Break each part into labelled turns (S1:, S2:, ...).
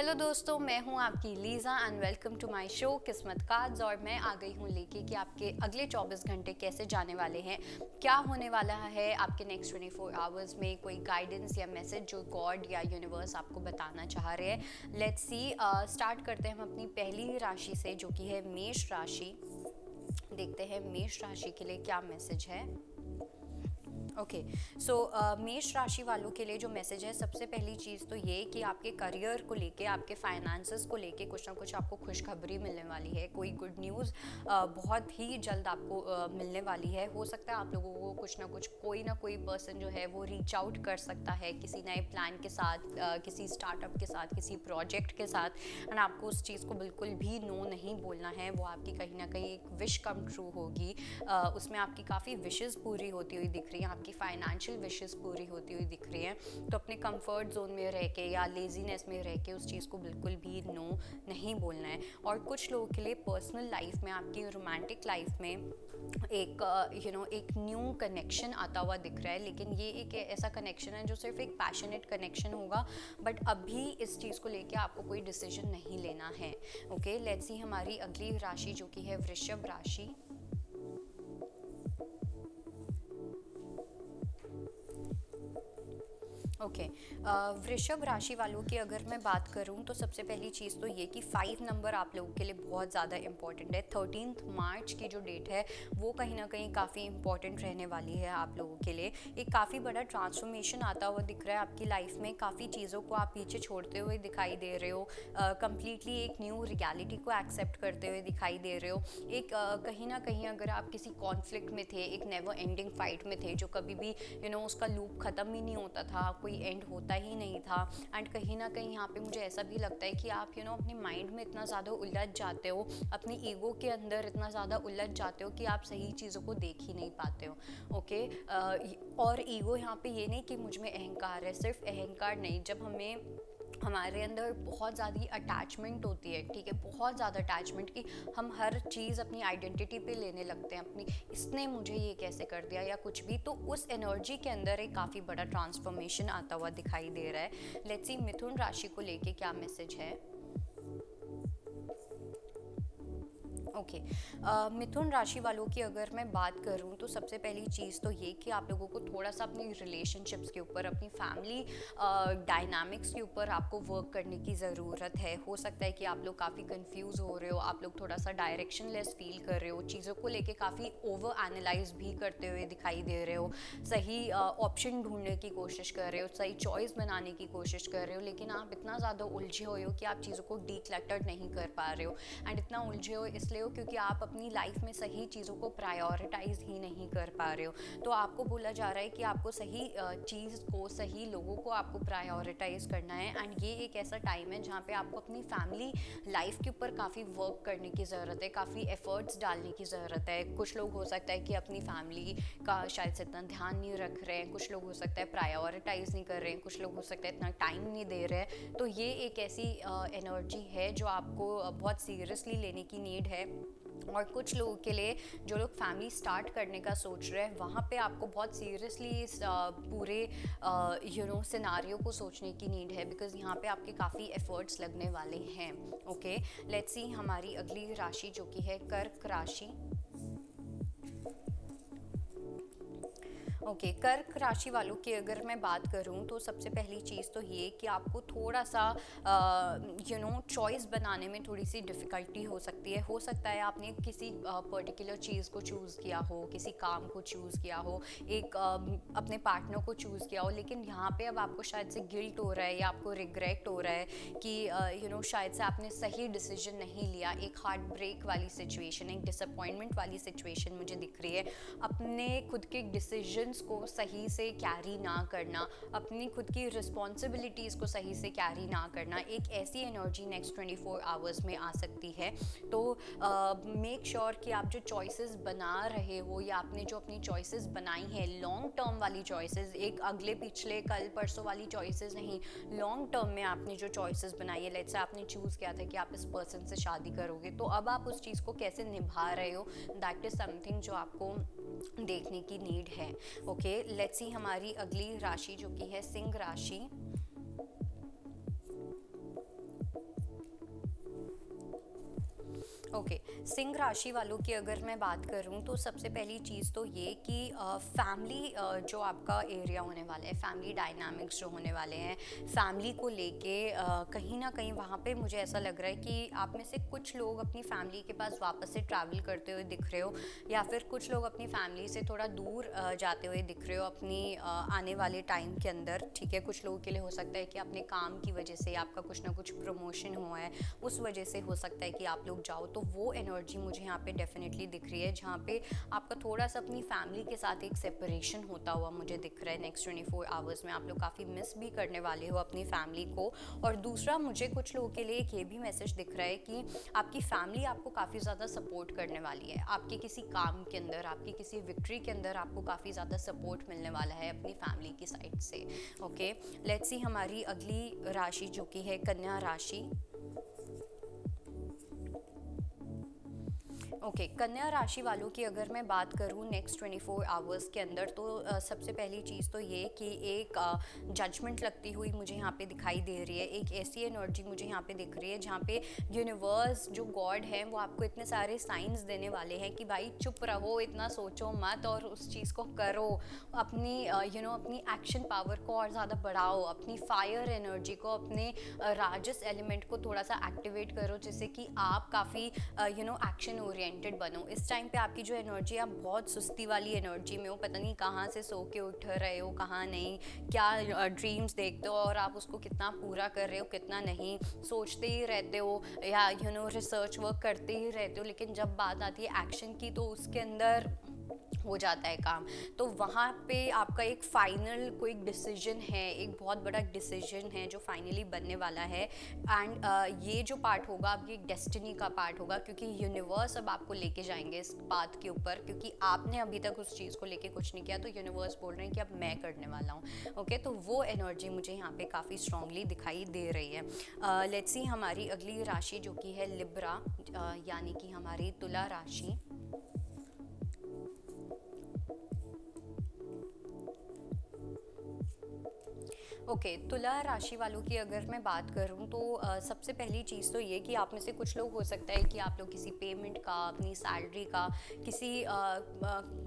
S1: Hello दोस्तों, मैं हूं आपकी Lisa and welcome to my show किस्मत कार्ड्स। और मैं आ गई हूं लेके कि आपके अगले 24 घंटे कैसे जाने वाले हैं, क्या होने वाला है आपके नेक्स्ट 24 आवर्स में, कोई गाइडेंस या मैसेज जो गॉड या यूनिवर्स आपको बताना चाह रहे हैं। लेट्स सी, स्टार्ट करते हैं हम अपनी पहली राशि से जो कि है मेष राशि। देखते हैं मेष राशि के लिए क्या मैसेज है। ओके, सो मेष राशि वालों के लिए जो मैसेज है, सबसे पहली चीज़ तो ये कि आपके करियर को लेके, आपके फाइनेंसेस को लेके कुछ ना कुछ आपको खुशखबरी मिलने वाली है। कोई गुड न्यूज़ बहुत ही जल्द आपको मिलने वाली है। हो सकता है आप लोगों को कुछ ना कोई पर्सन जो है वो रीच आउट कर सकता है किसी नए प्लान के साथ, किसी स्टार्टअप के साथ, किसी प्रोजेक्ट के साथ। एंड आपको उस चीज़ को बिल्कुल भी नो नहीं बोलना है। वो आपकी कहीं ना कहीं एक विश कम ट्रू होगी। उसमें आपकी काफ़ी विशेज़ पूरी होती हुई दिख रही हैं, आपकी फाइनेंशियल विशेस पूरी होती हुई दिख रही हैं। तो अपने कंफर्ट जोन में रह के या लेजीनेस में रह के उस चीज़ को बिल्कुल भी नो नहीं बोलना है। और कुछ लोगों के लिए पर्सनल लाइफ में, आपकी रोमांटिक लाइफ में एक न्यू कनेक्शन आता हुआ दिख रहा है। लेकिन ये एक ऐसा कनेक्शन है जो सिर्फ एक पैशनेट कनेक्शन होगा, बट अभी इस चीज़ को लेके आपको कोई डिसीजन नहीं लेना है। ओके, लेट्स सी हमारी अगली राशि जो कि है वृषभ राशि। ओके, वृषभ राशि वालों की अगर मैं बात करूं तो सबसे पहली चीज़ तो ये कि 5 नंबर आप लोगों के लिए बहुत ज़्यादा इंपॉर्टेंट है। 13 मार्च की जो डेट है वो कहीं ना कहीं काफ़ी इंपॉर्टेंट रहने वाली है आप लोगों के लिए। एक काफ़ी बड़ा ट्रांसफॉर्मेशन आता हुआ दिख रहा है आपकी लाइफ में। काफ़ी चीज़ों को आप पीछे छोड़ते हुए दिखाई दे रहे हो, कम्प्लीटली एक न्यू रियलिटी को एक्सेप्ट करते हुए दिखाई दे रहे हो। एक कहीं ना कहीं अगर आप किसी कॉन्फ्लिक्ट में थे, एक नेवर एंडिंग फाइट में थे जो कभी भी उसका लूप ख़त्म ही नहीं होता था, कोई एंड होता ही नहीं था। एंड कहीं ना कहीं यहाँ पे मुझे ऐसा भी लगता है कि आप अपने माइंड में इतना ज़्यादा उलझ जाते हो, अपनी ईगो के अंदर इतना ज़्यादा उलझ जाते हो कि आप सही चीज़ों को देख ही नहीं पाते हो। ओके, और ईगो यहाँ पे ये नहीं कि मुझ में अहंकार है, सिर्फ अहंकार नहीं, जब हमारे अंदर बहुत ज़्यादा अटैचमेंट होती है, ठीक है, बहुत ज़्यादा अटैचमेंट की हम हर चीज़ अपनी आइडेंटिटी पे लेने लगते हैं, अपनी इसने मुझे ये कैसे कर दिया या कुछ भी। तो उस एनर्जी के अंदर एक काफ़ी बड़ा ट्रांसफॉर्मेशन आता हुआ दिखाई दे रहा है। लेट्स सी मिथुन राशि को लेके क्या मैसेज है। ओके, मिथुन राशि वालों की अगर मैं बात करूं तो सबसे पहली चीज़ तो ये कि आप लोगों को थोड़ा सा अपनी रिलेशनशिप्स के ऊपर, अपनी फैमिली डायनामिक्स के ऊपर आपको वर्क करने की ज़रूरत है। हो सकता है कि आप लोग काफ़ी कंफ्यूज हो रहे हो, आप लोग थोड़ा सा डायरेक्शनलेस फील कर रहे हो, चीज़ों को लेके काफ़ी ओवर एनालाइज भी करते हुए दिखाई दे रहे हो, सही ऑप्शन ढूंढने की कोशिश कर रहे हो, सही चॉइस बनाने की कोशिश कर रहे हो, लेकिन आप इतना ज़्यादा उलझे हुए हो कि आप चीज़ों को डीक्लटर नहीं कर पा रहे हो। एंड इतना उलझे हो इसलिए क्योंकि आप अपनी लाइफ में सही चीज़ों को प्रायोरिटाइज ही नहीं कर पा रहे हो। तो आपको बोला जा रहा है कि आपको सही चीज़ को, सही लोगों को आपको प्रायोरिटाइज करना है। एंड ये एक ऐसा टाइम है जहाँ पे आपको अपनी फैमिली लाइफ के ऊपर काफ़ी वर्क करने की ज़रूरत है, काफ़ी एफर्ट्स डालने की ज़रूरत है। कुछ लोग हो सकता है कि अपनी फैमिली का शायद से इतना ध्यान नहीं रख रहे हैं, कुछ लोग हो सकता है प्रायोरिटाइज नहीं कर रहे हैं, कुछ लोग हो सकता है इतना टाइम नहीं दे रहे हैं। तो ये एक ऐसी एनर्जी है जो आपको बहुत सीरियसली लेने की नीड है। और कुछ लोगों के लिए, जो लोग फैमिली स्टार्ट करने का सोच रहे हैं, वहाँ पे आपको बहुत सीरियसली इस पूरे सिनारियो को सोचने की नीड है, बिकॉज यहाँ पे आपके काफ़ी एफर्ट्स लगने वाले हैं। ओके, लेट्स सी हमारी अगली राशि जो कि है कर्क राशि। ओके, कर्क राशि वालों की अगर मैं बात करूं तो सबसे पहली चीज़ तो ये कि आपको थोड़ा सा चॉइस बनाने में थोड़ी सी डिफ़िकल्टी हो सकती है। हो सकता है आपने किसी पर्टिकुलर चीज़ को चूज़ किया हो, किसी काम को चूज़ किया हो, एक अपने पार्टनर को चूज़ किया हो, लेकिन यहाँ पे अब आपको शायद से गिल्ट हो रहा है या आपको रिग्रेट हो रहा है कि शायद से आपने सही डिसीजन नहीं लिया। एक हार्ट ब्रेक वाली सिचुएशन, एक डिसअपॉइंटमेंट वाली सिचुएशन मुझे दिख रही है। अपने खुद के डिसीजन को सही से कैरी ना करना, अपनी खुद की रिस्पॉन्सिबिलिटीज़ को सही से कैरी ना करना, एक ऐसी एनर्जी नेक्स्ट 24 आवर्स में आ सकती है। तो मेक श्योर कि आप जो चॉइसेस बना रहे हो या आपने जो अपनी चॉइसेस बनाई है, लॉन्ग टर्म वाली चॉइसेस, एक अगले पिछले कल परसों वाली चॉइसेस नहीं, लॉन्ग टर्म में आपने जो चॉइसेस बनाई है, लेट्स से आपने चूज़ किया था कि आप इस पर्सन से शादी करोगे, तो अब आप उस चीज़ को कैसे निभा रहे हो, दैट इज़ समथिंग जो आपको देखने की नीड है। ओके, लेट्स सी हमारी अगली राशि जो कि है सिंह राशि। ओके, सिंह राशि वालों की अगर मैं बात करूं तो सबसे पहली चीज़ तो ये कि फैमिली जो आपका एरिया होने वाला है, फैमिली डायनामिक्स जो होने वाले हैं, फैमिली को लेके कहीं ना कहीं वहाँ पे मुझे ऐसा लग रहा है कि आप में से कुछ लोग अपनी फैमिली के पास वापस से ट्रैवल करते हुए दिख रहे हो, या फिर कुछ लोग अपनी फैमिली से थोड़ा दूर जाते हुए दिख रहे हो अपनी आने वाले टाइम के अंदर। ठीक है, कुछ लोगों के लिए हो सकता है कि अपने काम की वजह से आपका कुछ ना कुछ प्रमोशन हुआ है, उस वजह से हो सकता है कि आप लोग जाओ, तो वो एनर्जी मुझे यहाँ पे डेफिनेटली दिख रही है, जहाँ पे आपका थोड़ा सा अपनी फैमिली के साथ एक सेपरेशन होता हुआ मुझे दिख रहा है। नेक्स्ट 24 आवर्स में आप लोग काफ़ी मिस भी करने वाले हो अपनी फैमिली को। और दूसरा, मुझे कुछ लोगों के लिए एक ये भी मैसेज दिख रहा है कि आपकी फैमिली आपको काफ़ी ज़्यादा सपोर्ट करने वाली है, आपके किसी काम के अंदर, आपकी किसी विक्ट्री के अंदर आपको काफ़ी ज़्यादा सपोर्ट मिलने वाला है अपनी फैमिली की साइड से। ओके, लेट्स सी हमारी अगली राशि जो कि है कन्या राशि। ओके, कन्या राशि वालों की अगर मैं बात करूँ नेक्स्ट 24 आवर्स के अंदर, तो सबसे पहली चीज़ तो ये कि एक जजमेंट लगती हुई मुझे यहाँ पे दिखाई दे रही है। एक ऐसी एनर्जी मुझे यहाँ पे दिख रही है जहाँ पे यूनिवर्स जो गॉड है वो आपको इतने सारे साइंस देने वाले हैं कि भाई चुप रहो, इतना सोचो मत और उस चीज़ को करो। अपनी अपनी एक्शन पावर को और ज़्यादा बढ़ाओ, अपनी फायर एनर्जी को, अपने राजस एलिमेंट को थोड़ा सा एक्टिवेट करो, जिससे कि आप काफ़ी एक्शन ओरिएंटेड बनो। इस टाइम पे आपकी जो एनर्जी है, आप बहुत सुस्ती वाली एनर्जी में हो, पता नहीं कहाँ से सो के उठ रहे हो, कहाँ नहीं, क्या ड्रीम्स देखते हो और आप उसको कितना पूरा कर रहे हो, कितना नहीं, सोचते ही रहते हो या रिसर्च वर्क करते ही रहते हो, लेकिन जब बात आती है एक्शन की तो उसके अंदर हो जाता है काम। तो वहाँ पे आपका एक फाइनल कोई डिसीजन है, एक बहुत बड़ा डिसीजन है जो फाइनली बनने वाला है। एंड ये जो पार्ट होगा आपकी डेस्टिनी का पार्ट होगा, क्योंकि यूनिवर्स अब आपको लेके जाएंगे इस बात के ऊपर, क्योंकि आपने अभी तक उस चीज़ को लेके कुछ नहीं किया, तो यूनिवर्स बोल रहे हैं कि अब मैं करने वाला हूँ। ओके, तो वो एनर्जी मुझे यहाँ पे काफ़ी स्ट्रांगली दिखाई दे रही है। लेट्स सी हमारी अगली राशि जो कि है लिब्रा, यानी कि हमारी तुला राशि। ओके, तुला राशि वालों की अगर मैं बात करूं तो सबसे पहली चीज़ तो ये कि आप में से कुछ लोग हो सकता है कि आप लोग किसी पेमेंट का, अपनी सैलरी का, किसी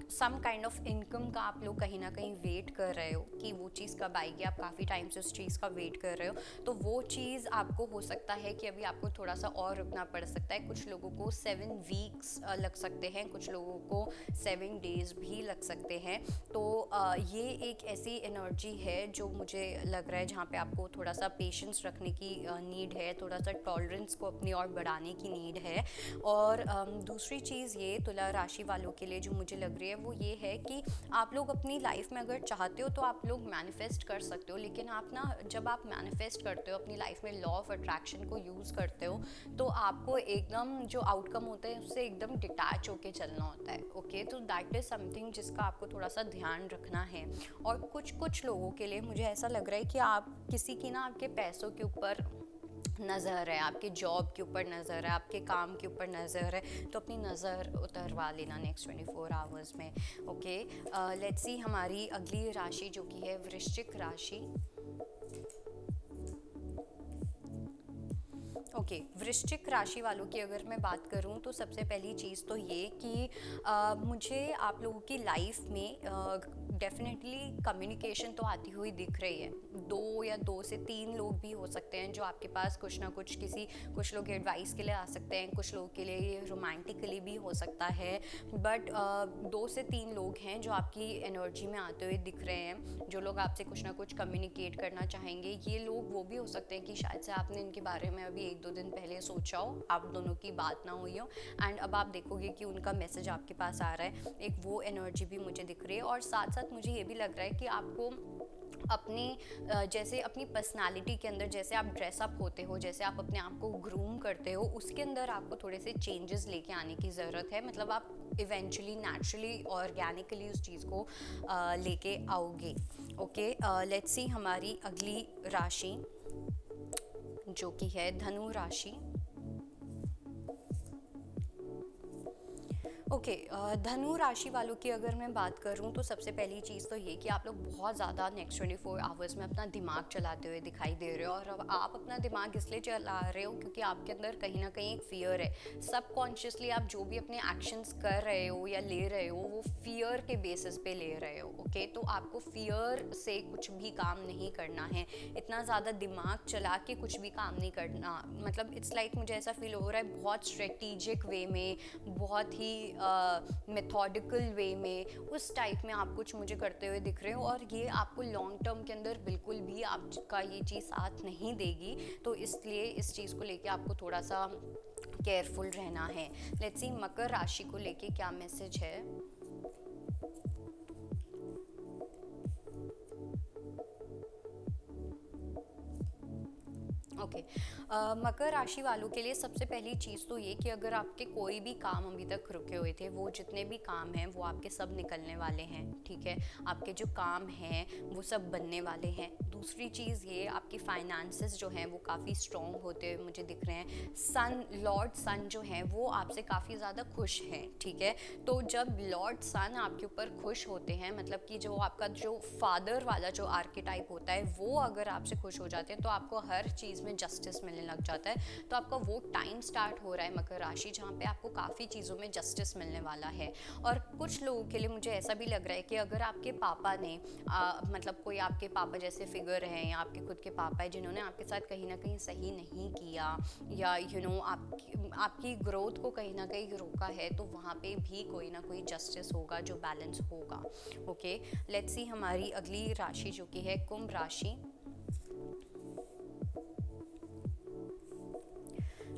S1: सम काइंड ऑफ इनकम का आप लोग कहीं ना कहीं वेट कर रहे हो कि वो चीज़ कब आएगी। आप काफ़ी टाइम से उस चीज़ का वेट कर रहे हो, तो वो चीज़ आपको हो सकता है कि अभी आपको थोड़ा सा और रुकना पड़ सकता है। कुछ लोगों को 7 वीक्स लग सकते हैं, कुछ लोगों को 7 डेज़ भी लग सकते हैं। तो ये एक ऐसी एनर्जी है जो मुझे लग रहा है जहाँ पे आपको थोड़ा सा पेशेंस रखने की नीड है, थोड़ा सा टॉलरेंस को अपनी ओर बढ़ाने की नीड है। और दूसरी चीज़ ये तुला राशि वालों के लिए जो मुझे लग रही है वो ये है कि आप लोग अपनी लाइफ में अगर चाहते हो तो आप लोग मैनिफेस्ट कर सकते हो, लेकिन आप ना, जब आप मैनिफेस्ट करते हो अपनी लाइफ में लॉ ऑफ अट्रैक्शन को यूज़ करते हो, तो आपको एकदम जो आउटकम होता है उससे एकदम डिटैच होके चलना होता है। ओके, तो दैट इज़ समथिंग जिसका आपको थोड़ा सा ध्यान रखना है। और कुछ लोगों के लिए मुझे ऐसा लग रहा है कि आप किसी की ना आपके पैसों के ऊपर नज़र है, आपके जॉब के ऊपर नज़र है, आपके काम के ऊपर नज़र है, तो अपनी नज़र उतरवा लेना नेक्स्ट 24 आवर्स में। ओके, लेट्स सी हमारी अगली राशि जो कि है वृश्चिक राशि। ओके, वृश्चिक राशि वालों की अगर मैं बात करूं तो सबसे पहली चीज़ तो ये कि मुझे आप लोगों की लाइफ में डेफिनेटली कम्युनिकेशन तो आती हुई दिख रही है। 2 या 2 से 3 लोग भी हो सकते हैं जो आपके पास कुछ ना कुछ कुछ लोग एडवाइस के लिए आ सकते हैं, कुछ लोगों के लिए ये रोमांटिकली भी हो सकता है, बट 2 से 3 लोग हैं जो आपकी एनर्जी में आते हुए दिख रहे हैं, जो लोग आपसे कुछ ना कुछ कम्युनिकेट करना चाहेंगे। ये लोग वो भी हो सकते हैं कि शायद से आपने इनके बारे में अभी 1-2 दिन पहले सोचा हो, आप दोनों की बात ना हुई हो, एंड अब आप देखोगे कि उनका मैसेज आपके पास आ रहा है। एक वो एनर्जी भी मुझे दिख रही है। और साथ साथ मुझे ये भी लग रहा है कि आपको अपनी जैसे अपनी पर्सनालिटी के अंदर जैसे आप ड्रेसअप होते हो, जैसे आप अपने आप को ग्रूम करते हो, उसके अंदर आपको थोड़े से चेंजेस लेके आने की ज़रूरत है। मतलब आप इवेंचुअली नेचुरली ऑर्गेनिकली उस चीज़ को लेके आओगे। ओके, लेट्स सी हमारी अगली राशि जो कि है धनु राशि। ओके धनु राशि वालों की अगर मैं बात करूं तो सबसे पहली चीज़ तो ये कि आप लोग बहुत ज़्यादा नेक्स्ट 24 आवर्स में अपना दिमाग चलाते हुए दिखाई दे रहे हो। और अब आप अपना दिमाग इसलिए चला रहे हो क्योंकि आपके अंदर कहीं ना कहीं एक फियर है। सबकॉन्शियसली आप जो भी अपने एक्शंस कर रहे हो या ले रहे हो वो फियर के बेसिस पे ले रहे हो। ओके, तो आपको फियर से कुछ भी काम नहीं करना है, इतना ज़्यादा दिमाग चला के कुछ भी काम नहीं करना। मतलब इट्स लाइक मुझे ऐसा फील हो रहा है बहुत स्ट्रेटिजिक वे में, बहुत ही मेथोडिकल वे में, उस टाइप में आप कुछ मुझे करते हुए दिख रहे हो। और ये आपको लॉन्ग टर्म के अंदर बिल्कुल भी आपका ये चीज़ साथ नहीं देगी। तो इसलिए इस चीज़ को लेके आपको थोड़ा सा केयरफुल रहना है। लेट्स सी मकर राशि को लेके क्या मैसेज है। ओके मकर राशि वालों के लिए सबसे पहली चीज़ तो ये कि अगर आपके कोई भी काम अभी तक रुके हुए थे, वो जितने भी काम हैं वो आपके सब निकलने वाले हैं। ठीक है, आपके जो काम हैं वो सब बनने वाले हैं। दूसरी चीज़ ये, आपकी फाइनेंसेस जो हैं वो काफ़ी स्ट्रॉन्ग होते हुए मुझे दिख रहे हैं। सन, लॉर्ड सन जो हैं वो आपसे काफ़ी ज़्यादा खुश हैं। ठीक है, तो जब लॉर्ड सन आपके ऊपर खुश होते हैं, मतलब कि जो आपका जो फादर वाला जो आर्केटाइप होता है वो अगर आपसे खुश हो जाते हैं तो आपको हर चीज़ में जस्टिस मिलने लग जाता है। तो आपका वो टाइम स्टार्ट हो रहा है मकर राशि, जहाँ पे आपको काफ़ी चीज़ों में जस्टिस मिलने वाला है। और कुछ लोगों के लिए मुझे ऐसा भी लग रहा है कि अगर आपके पापा ने मतलब कोई आपके पापा जैसे फिगर हैं या आपके खुद के पापा है जिन्होंने आपके साथ कहीं ना कहीं सही नहीं किया, या आपकी ग्रोथ को कहीं ना कहीं रोका है, तो वहाँ पे भी कोई ना कोई जस्टिस होगा जो बैलेंस होगा। ओके, लेट्स सी हमारी अगली राशि जो कि है कुंभ राशि।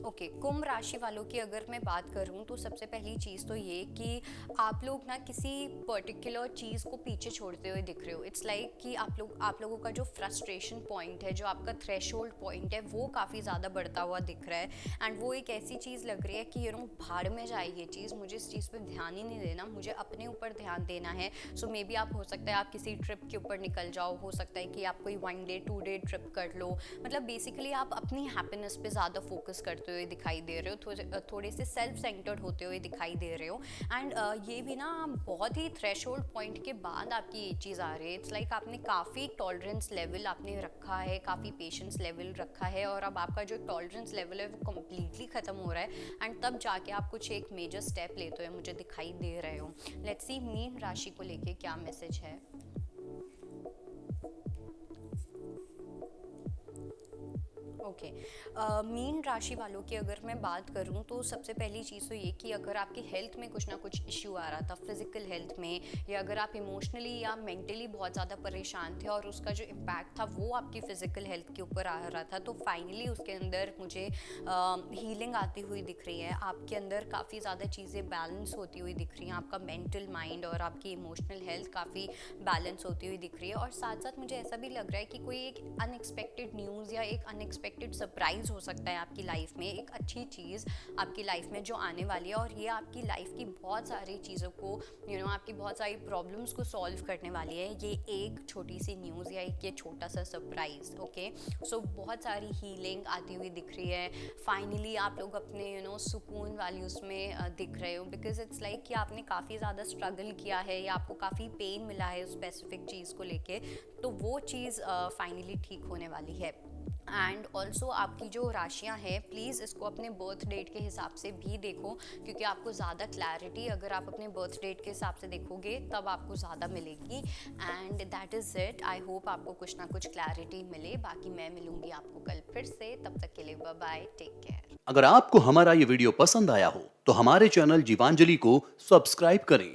S1: ओके, कुंभ राशि वालों की अगर मैं बात करूं तो सबसे पहली चीज़ तो ये कि आप लोग ना किसी पर्टिकुलर चीज़ को पीछे छोड़ते हुए दिख रहे हो। इट्स लाइक कि आप लोगों का जो फ्रस्ट्रेशन पॉइंट है, जो आपका थ्रेशोल्ड पॉइंट है, वो काफ़ी ज़्यादा बढ़ता हुआ दिख रहा है। एंड वो एक ऐसी चीज़ लग रही है कि भाड़ में जाए ये चीज़, मुझे इस चीज़ पर ध्यान ही नहीं देना, मुझे अपने ऊपर ध्यान देना है। सो मे बी आप हो सकता है आप किसी ट्रिप के ऊपर निकल जाओ, हो सकता है कि आप कोई 1 डे 2 डे ट्रिप कर लो। मतलब बेसिकली आप अपनी हैप्पीनेस पे ज़्यादा फोकस करते हुए दिखाई दे रहे हो, थोड़े से सेल्फ सेंटर्ड होते हुए दिखाई दे रहे हो। एंड ये भी ना बहुत ही थ्रेशोल्ड पॉइंट के बाद आपकी ये चीज़ आ रही है। इट्स लाइक आपने काफ़ी टॉलरेंस लेवल आपने रखा है, काफ़ी पेशेंस लेवल रखा है, और अब आपका जो टॉलरेंस लेवल है वो कम्प्लीटली ख़त्म हो रहा है। एंड तब जाके आप कुछ एक मेजर स्टेप लेते हुए मुझे दिखाई दे रहे हो। लेट्स सी मीन राशि को लेके क्या मैसेज है। ओके, मीन राशि वालों की अगर मैं बात करूं तो सबसे पहली चीज़ तो ये कि अगर आपकी हेल्थ में कुछ ना कुछ इश्यू आ रहा था, फिजिकल हेल्थ में, या अगर आप इमोशनली या मेंटली बहुत ज़्यादा परेशान थे और उसका जो इम्पैक्ट था वो आपकी फ़िज़िकल हेल्थ के ऊपर आ रहा था, तो फाइनली उसके अंदर मुझे हीलिंग आती हुई दिख रही है। आपके अंदर काफ़ी ज़्यादा चीज़ें बैलेंस होती हुई दिख रही हैं। आपका मेंटल माइंड और आपकी इमोशनल हेल्थ काफ़ी बैलेंस होती हुई दिख रही है। और साथ साथ मुझे ऐसा भी लग रहा है कि कोई एक अनएक्सपेक्टेड न्यूज़ या एक अनएक्सपेक्टेड सरप्राइज हो सकता है आपकी लाइफ में, एक अच्छी चीज़ आपकी लाइफ में जो आने वाली है। और ये आपकी लाइफ की बहुत सारी चीज़ों को आपकी बहुत सारी प्रॉब्लम्स को सॉल्व करने वाली है, ये एक छोटी सी न्यूज़ या एक ये छोटा सा सरप्राइज। ओके, सो बहुत सारी हीलिंग आती हुई दिख रही है। फाइनली आप लोग अपने सुकून वाली उसमें दिख रहे हो, बिकॉज इट्स लाइक कि आपने काफ़ी ज़्यादा स्ट्रगल किया है या आपको काफ़ी पेन मिला है उस स्पेसिफिक चीज़ को लेके, तो वो चीज़ फाइनली ठीक होने वाली है। एंड ऑल्सो आपकी जो राशियां हैं, प्लीज़ इसको अपने बर्थ डेट के हिसाब से भी देखो, क्योंकि आपको ज़्यादा क्लैरिटी अगर आप अपने बर्थ डेट के हिसाब से देखोगे तब आपको ज़्यादा मिलेगी। And that is it. I hope आपको कुछ ना कुछ क्लैरिटी मिले। बाकी मैं मिलूंगी आपको कल फिर से, तब तक के लिए बाय बाय, टेक केयर।
S2: अगर आपको हमारा ये वीडियो पसंद आया हो तो हमारे चैनल जीवांजलि को सब्सक्राइब करें